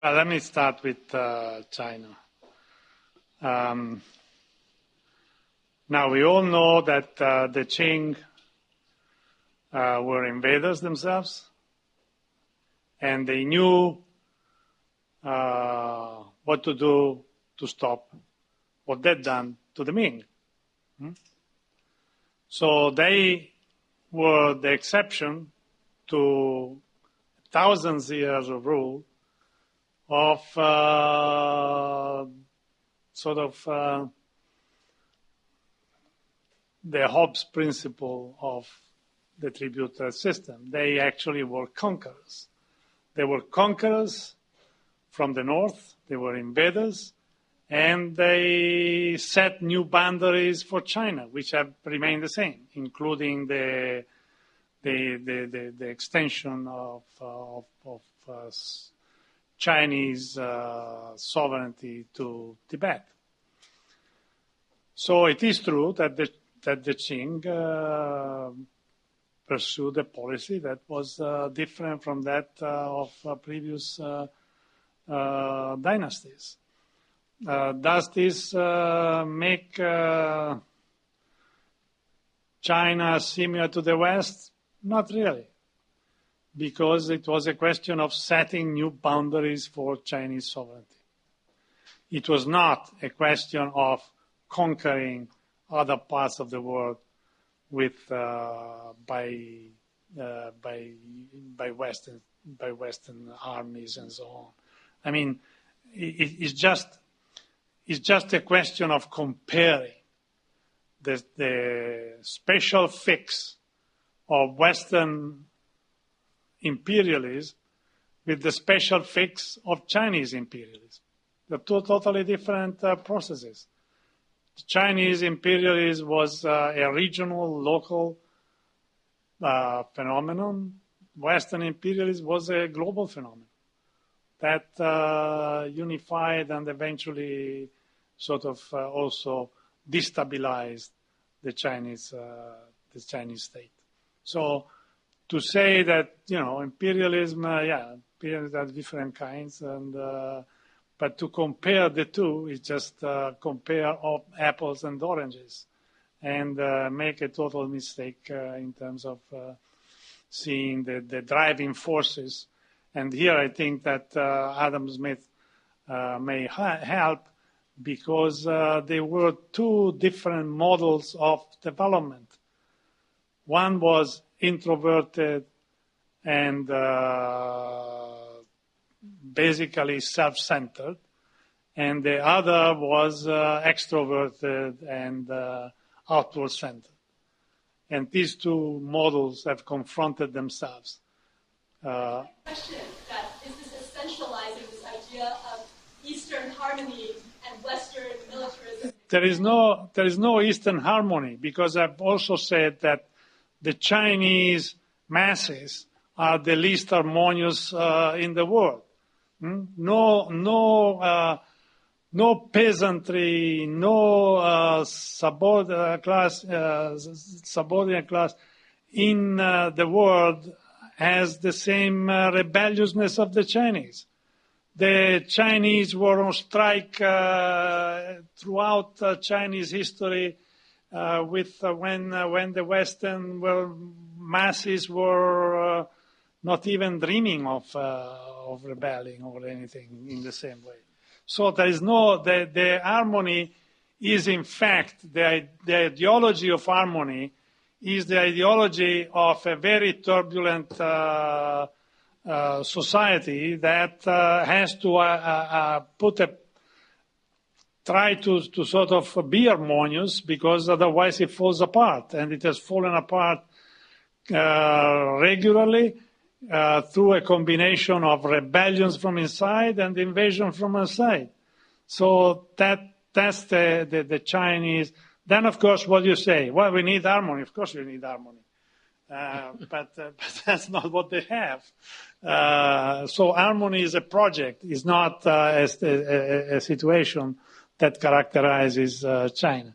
Let me start with China. Now, we all know that the Qing were invaders themselves, and they knew what to do to stop what they'd done to the Ming. So they were the exception to thousands of years of rule of the Hobbes principle of the tributary system. They actually were conquerors. They were conquerors from the north, they were invaders, and they set new boundaries for China, which have remained the same, including the extension of Chinese sovereignty to Tibet. So it is true that the Qing pursued a policy that was different from that of previous dynasties. Does this make China similar to the West? Not really, because it was a question of setting new boundaries for Chinese sovereignty. It was not a question of conquering other parts of the world with by Western armies and so on. I mean, it's just a question of comparing the special fix of Western imperialism with the special fix of Chinese imperialism. They're two totally different processes. The Chinese imperialism was a regional, local phenomenon. Western imperialism was a global phenomenon that unified and eventually sort of also destabilized the Chinese state. So to say that, imperialism, imperialism are different kinds, and but to compare the two is just compare apples and oranges, and make a total mistake in terms of seeing the driving forces. And here I think that Adam Smith may help, because there were two different models of development. One was introverted and basically self-centered, and the other was extroverted and outward-centered. And these two models have confronted themselves. Question that is this essentializing this idea of Eastern harmony and Western militarism? There is no Eastern harmony, because I've also said that the Chinese masses are the least harmonious in the world. No peasantry, no subordinate class in the world has the same rebelliousness of the Chinese. The Chinese were on strike throughout Chinese history with when the Western masses were not even dreaming of rebelling or anything in the same way. So there is the harmony is in fact, the ideology of harmony is the ideology of a very turbulent society that has to try to sort of be harmonious, because otherwise it falls apart, and it has fallen apart regularly through a combination of rebellions from inside and invasion from outside. So that's the Chinese. Then, of course, what you say? Well, we need harmony. Of course we need harmony. But that's not what they have. So harmony is a project. It's not a situation that characterizes China.